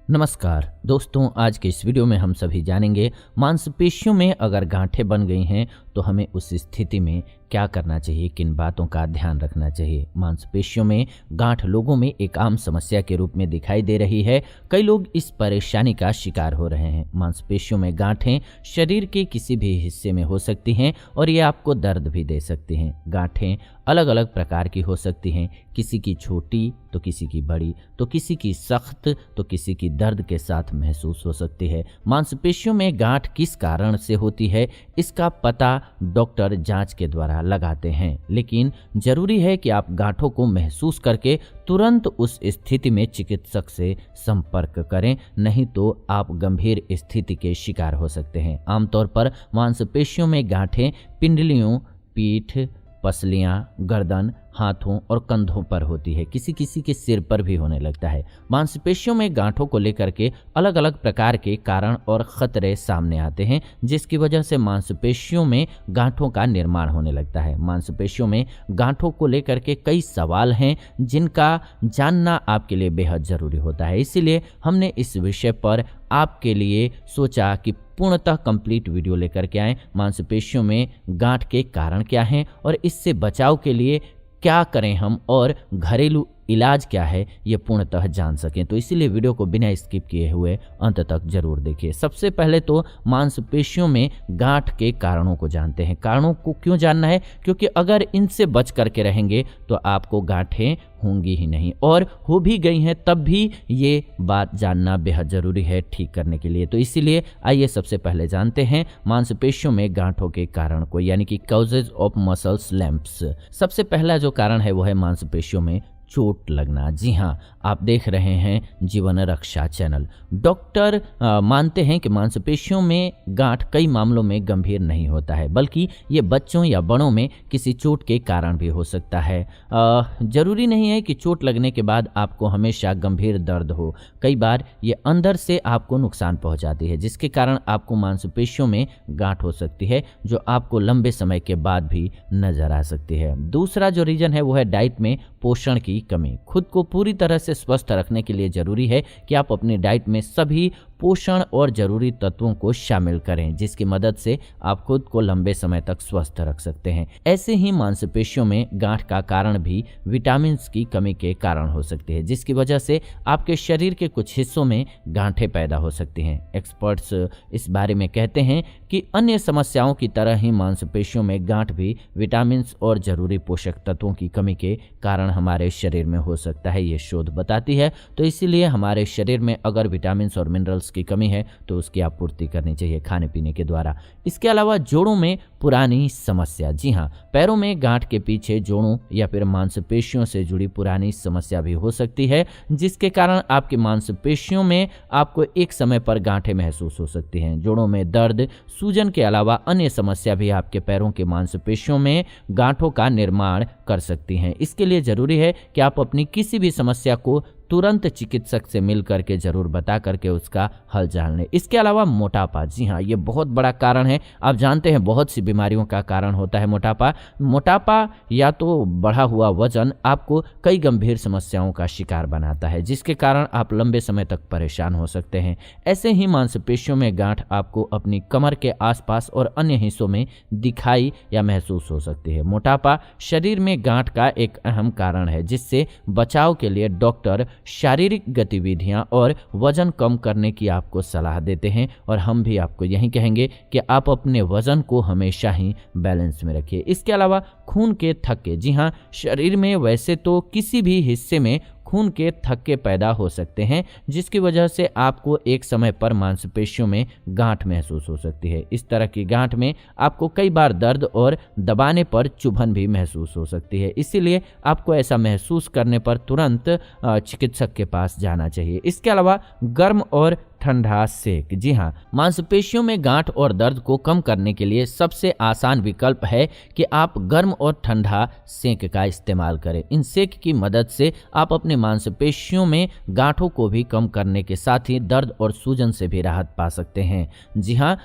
नमस्कार दोस्तों, आज के इस वीडियो में हम सभी जानेंगे मांसपेशियों में अगर गांठें बन गई हैं तो हमें उस स्थिति में क्या करना चाहिए, किन बातों का ध्यान रखना चाहिए। मांसपेशियों में गांठ लोगों में एक आम समस्या के रूप में दिखाई दे रही है। कई लोग इस परेशानी का शिकार हो रहे हैं। मांसपेशियों में गांठें शरीर के किसी भी हिस्से में हो सकती हैं और ये आपको दर्द भी दे सकती हैं। गांठें अलग अलग प्रकार की हो सकती हैं, किसी की छोटी तो किसी की बड़ी, तो किसी की सख्त तो किसी की दर्द के साथ महसूस हो सकती है। मांसपेशियों में गांठ किस कारण से होती है, इसका पता डॉक्टर जांच के द्वारा लगाते हैं, लेकिन जरूरी है कि आप गांठों को महसूस करके तुरंत उस स्थिति में चिकित्सक से संपर्क करें, नहीं तो आप गंभीर स्थिति के शिकार हो सकते हैं। आमतौर पर मांसपेशियों में गांठें पिंडलियों, पीठ, पसलियां, गर्दन, हाथों और कंधों पर होती है। किसी किसी के सिर पर भी होने लगता है। मांसपेशियों में गांठों को लेकर के अलग अलग प्रकार के कारण और खतरे सामने आते हैं, जिसकी वजह से मांसपेशियों में गांठों का निर्माण होने लगता है। मांसपेशियों में गांठों को लेकर के कई सवाल हैं जिनका जानना आपके लिए बेहद जरूरी होता है। इसीलिए हमने इस विषय पर आपके लिए सोचा कि पूर्णतः कंप्लीट वीडियो लेकर के आएँ। मांसपेशियों में गांठ के कारण क्या हैं और इससे बचाव के लिए क्या करें हम और घरेलू इलाज क्या है, ये पूर्णतः जान सकें। तो इसीलिए वीडियो को बिना स्किप किए हुए अंत तक जरूर देखिए। सबसे पहले तो मांसपेशियों में गांठ के कारणों को जानते हैं। कारणों को क्यों जानना है? क्योंकि अगर इनसे बच करके रहेंगे तो आपको गांठें होंगी ही नहीं, और हो भी गई हैं तब भी ये बात जानना बेहद ज़रूरी है ठीक करने के लिए। तो इसीलिए आइए सबसे पहले जानते हैं मांसपेशियों में गांठों के कारण को, यानी कि कॉजेज ऑफ मसल्स लैम्प्स। सबसे पहला जो कारण है वो है मांसपेशियों में चोट लगना। जी हाँ, आप देख रहे हैं जीवन रक्षा चैनल। डॉक्टर मानते हैं कि मांसपेशियों में गांठ कई मामलों में गंभीर नहीं होता है, बल्कि ये बच्चों या बड़ों में किसी चोट के कारण भी हो सकता है। जरूरी नहीं है कि चोट लगने के बाद आपको हमेशा गंभीर दर्द हो। कई बार ये अंदर से आपको नुकसान पहुंचाती है, जिसके कारण आपको मांसपेशियों में गांठ हो सकती है, जो आपको लंबे समय के बाद भी नजर आ सकती है। दूसरा जो रीजन है वो है डाइट में पोषण की कमी। खुद को पूरी तरह से स्वस्थ रखने के लिए जरूरी है कि आप अपनी डाइट में सभी पोषण और जरूरी तत्वों को शामिल करें, जिसकी मदद से आप खुद को लंबे समय तक स्वस्थ रख सकते हैं। ऐसे ही मांसपेशियों में गांठ का कारण भी विटामिन की कमी के कारण हो सकती है, जिसकी वजह से आपके शरीर के कुछ हिस्सों में गांठें पैदा हो सकती हैं। एक्सपर्ट्स इस बारे में कहते हैं कि अन्य समस्याओं की तरह ही मांसपेशियों में गांठ भी विटामिन और जरूरी पोषक तत्वों की कमी के कारण हमारे शरीर में हो सकता है, ये शोध बताती है। तो इसीलिए हमारे शरीर में अगर विटामिन और मिनरल्स की कमी है तो उसकी आपूर्ति करनी चाहिए खाने पीने के द्वारा। इसके अलावा जोड़ों में पुरानी समस्या। जी हाँ, पैरों में गांठ के पीछे जोड़ों या फिर मांसपेशियों से जुड़ी पुरानी समस्या भी हो सकती है, जिसके कारण आपकी मांसपेशियों में आपको एक समय पर गांठें महसूस हो सकती हैं। जोड़ों में दर्द, सूजन के अलावा अन्य समस्या भी आपके पैरों के मांसपेशियों में गांठों का निर्माण कर सकती हैं। इसके लिए जरूरी है कि आप अपनी किसी भी समस्या को तुरंत चिकित्सक से मिल करके जरूर बता करके उसका हल जान लें। इसके अलावा मोटापा। जी हाँ, ये बहुत बड़ा कारण है। आप जानते हैं बहुत सी बीमारियों का कारण होता है मोटापा। मोटापा या तो बढ़ा हुआ वजन आपको कई गंभीर समस्याओं का शिकार बनाता है, जिसके कारण आप लंबे समय तक परेशान हो सकते हैं। ऐसे ही मांसपेशियों में गांठ आपको अपनी कमर के आसपास और अन्य हिस्सों में दिखाई या महसूस हो सकती है। मोटापा शरीर में गांठ का एक अहम कारण है, जिससे बचाव के लिए डॉक्टर शारीरिक गतिविधियां और वजन कम करने की आपको सलाह देते हैं, और हम भी आपको यही कहेंगे कि आप अपने वजन को हमेशा ही बैलेंस में रखिए। इसके अलावा खून के थक्के। जी हाँ, शरीर में वैसे तो किसी भी हिस्से में खून के थक्के पैदा हो सकते हैं, जिसकी वजह से आपको एक समय पर मांसपेशियों में गांठ महसूस हो सकती है। इस तरह की गांठ में आपको कई बार दर्द और दबाने पर चुभन भी महसूस हो सकती है। इसीलिए आपको ऐसा महसूस करने पर तुरंत चिकित्सक के पास जाना चाहिए। इसके अलावा गर्म और ठंडा सेक। जी हाँ, मांसपेशियों में गांठ और दर्द को कम करने के लिए सबसे आसान विकल्प है कि आप गर्म और ठंडा सेक का इस्तेमाल करें। इन सेक की मदद से आप अपने मांसपेशियों में गांठों को भी कम करने के साथ ही दर्द और सूजन से भी राहत पा सकते हैं। जी हाँ,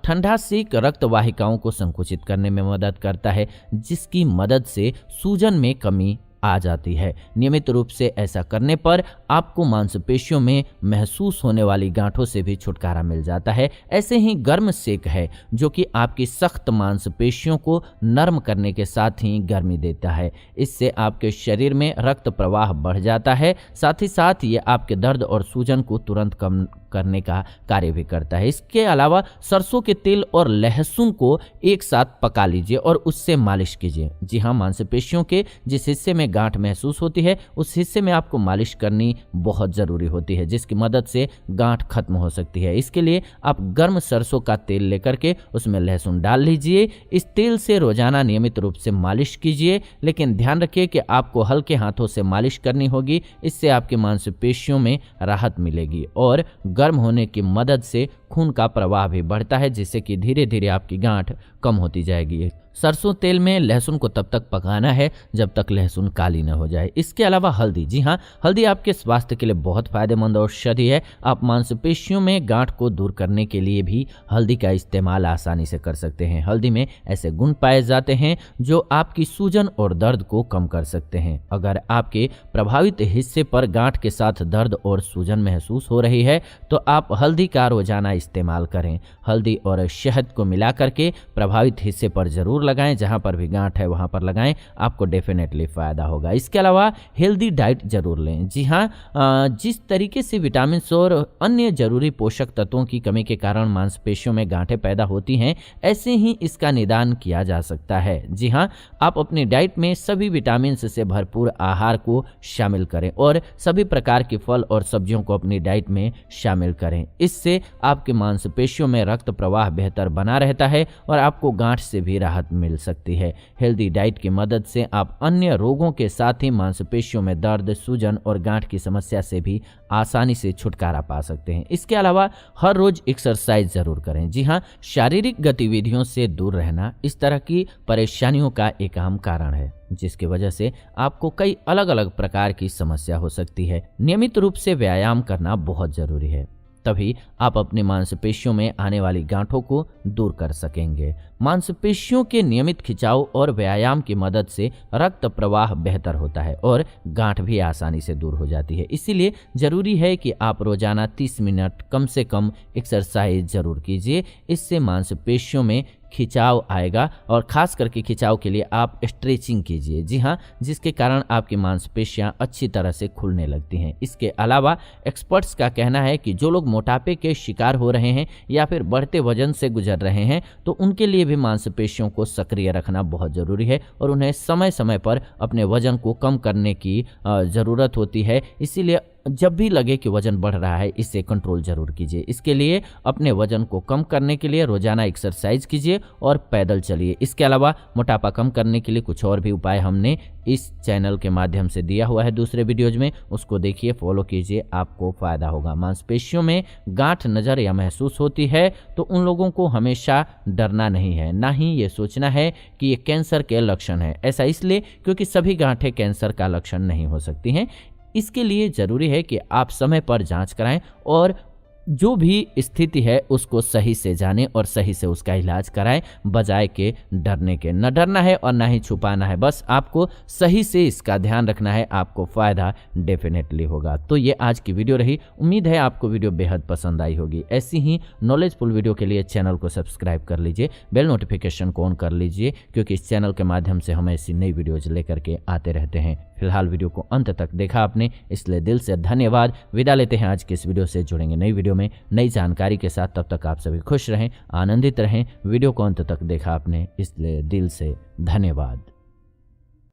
ठंडा सेक रक्त वाहिकाओं को संकुचित करने में मदद करता है, जिसकी मदद से सूजन में कमी आ जाती है। नियमित रूप से ऐसा करने पर आपको मांसपेशियों में महसूस होने वाली गांठों से भी छुटकारा मिल जाता है। ऐसे ही गर्म सेक है जो कि आपकी सख्त मांसपेशियों को नरम करने के साथ ही गर्मी देता है। इससे आपके शरीर में रक्त प्रवाह बढ़ जाता है, साथ ही साथ ये आपके दर्द और सूजन को तुरंत कम करने का कार्य भी करता है। इसके अलावा सरसों के तेल और लहसुन को एक साथ पका लीजिए और उससे मालिश कीजिए। जी हाँ, मांसपेशियों के जिस हिस्से में गांठ महसूस होती है उस हिस्से में आपको मालिश करनी बहुत ज़रूरी होती है, जिसकी मदद से गांठ खत्म हो सकती है। इसके लिए आप गर्म सरसों का तेल लेकर के उसमें लहसुन डाल लीजिए। इस तेल से रोजाना नियमित रूप से मालिश कीजिए, लेकिन ध्यान रखिए कि आपको हल्के हाथों से मालिश करनी होगी। इससे आपकी मांसपेशियों में राहत मिलेगी और गर्म होने की मदद से खून का प्रवाह भी बढ़ता है, जिससे कि धीरे धीरे आपकी गांठ कम होती जाएगी। सरसों तेल में लहसुन को तब तक पकाना है जब तक लहसुन काली न हो जाए। इसके अलावा हल्दी, जी हाँ, हल्दी आपके स्वास्थ्य के लिए बहुत फायदेमंद औषधि है। आप मांसपेशियों में गांठ को दूर करने के लिए भी हल्दी का इस्तेमाल आसानी से कर सकते हैं। हल्दी में ऐसे गुण पाए जाते हैं जो आपकी सूजन और दर्द को कम कर सकते हैं। अगर आपके प्रभावित हिस्से पर गांठ के साथ दर्द और सूजन महसूस हो रही है तो आप हल्दी का रोजाना इस्तेमाल करें। हल्दी और शहद को मिला करके प्रभावित हिस्से पर जरूर लगाएं, जहां पर भी गांठ है वहां पर लगाएं, आपको डेफिनेटली फायदा होगा। इसके अलावा हेल्दी डाइट जरूर लें। जी हाँ, जिस तरीके से विटामिन और अन्य जरूरी पोषक तत्वों की कमी के कारण मांसपेशियों में गांठें पैदा होती हैं, ऐसे ही इसका निदान किया जा सकता है। जी हाँ, आप अपनी डाइट में सभी विटामिन से भरपूर आहार को शामिल करें और सभी प्रकार के फल और सब्जियों को अपनी डाइट में शामिल करें। इससे आपके मांसपेशियों में रक्त प्रवाह बेहतर बना रहता है और आपको गांठ से भी राहत मिल सकती है। हेल्दी डाइट की मदद से आप अन्य रोगों के साथ ही मांसपेशियों में दर्द, सूजन और गांठ की समस्या से भी आसानी से छुटकारा पा सकते हैं। इसके अलावा हर रोज एक्सरसाइज जरूर करें। जी हाँ, शारीरिक गतिविधियों से दूर रहना इस तरह की परेशानियों का एक अहम कारण है, जिसकी वजह से आपको कई अलग अलग प्रकार की समस्या हो सकती है। नियमित रूप से व्यायाम करना बहुत जरूरी है, तभी आप अपनी मांसपेशियों में आने वाली गांठों को दूर कर सकेंगे। मांसपेशियों के नियमित खिंचाव और व्यायाम की मदद से रक्त प्रवाह बेहतर होता है और गांठ भी आसानी से दूर हो जाती है। इसीलिए जरूरी है कि आप रोजाना 30 मिनट कम से कम एक्सरसाइज जरूर कीजिए। इससे मांसपेशियों में खिंचाव आएगा और खास करके खिंचाव के लिए आप स्ट्रेचिंग कीजिए। जी हाँ, जिसके कारण आपकी मांसपेशियां अच्छी तरह से खुलने लगती हैं। इसके अलावा एक्सपर्ट्स का कहना है कि जो लोग मोटापे के शिकार हो रहे हैं या फिर बढ़ते वजन से गुजर रहे हैं तो उनके लिए भी मांसपेशियों को सक्रिय रखना बहुत ज़रूरी है और उन्हें समय समय पर अपने वजन को कम करने की ज़रूरत होती है। इसीलिए जब भी लगे कि वजन बढ़ रहा है, इसे कंट्रोल जरूर कीजिए। इसके लिए अपने वजन को कम करने के लिए रोजाना एक्सरसाइज कीजिए और पैदल चलिए। इसके अलावा मोटापा कम करने के लिए कुछ और भी उपाय हमने इस चैनल के माध्यम से दिया हुआ है दूसरे वीडियोज में, उसको देखिए, फॉलो कीजिए, आपको फायदा होगा। मांसपेशियों में गांठ नजर या महसूस होती है तो उन लोगों को हमेशा डरना नहीं है, ना ही ये सोचना है कि ये कैंसर के लक्षण है। ऐसा इसलिए क्योंकि सभी गांठें कैंसर का लक्षण नहीं हो सकती हैं। इसके लिए ज़रूरी है कि आप समय पर जांच कराएं और जो भी स्थिति है उसको सही से जानें और सही से उसका इलाज कराएं, बजाय के डरने के। न डरना है और ना ही छुपाना है, बस आपको सही से इसका ध्यान रखना है, आपको फ़ायदा डेफिनेटली होगा। तो ये आज की वीडियो रही। उम्मीद है आपको वीडियो बेहद पसंद आई होगी। ऐसी ही नॉलेजफुल वीडियो के लिए चैनल को सब्सक्राइब कर लीजिए, बेल नोटिफिकेशन को ऑन कर लीजिए, क्योंकि इस चैनल के माध्यम से हम ऐसी नई वीडियोज लेकर के आते रहते हैं। फिलहाल वीडियो को अंत तक देखा आपने, इसलिए दिल से धन्यवाद। विदा लेते हैं आज के इस वीडियो से, जुड़ेंगे नई वीडियो में नई जानकारी के साथ। तब तक आप सभी खुश रहें, आनंदित रहें। वीडियो को अंत तक देखा आपने, इसलिए दिल से धन्यवाद।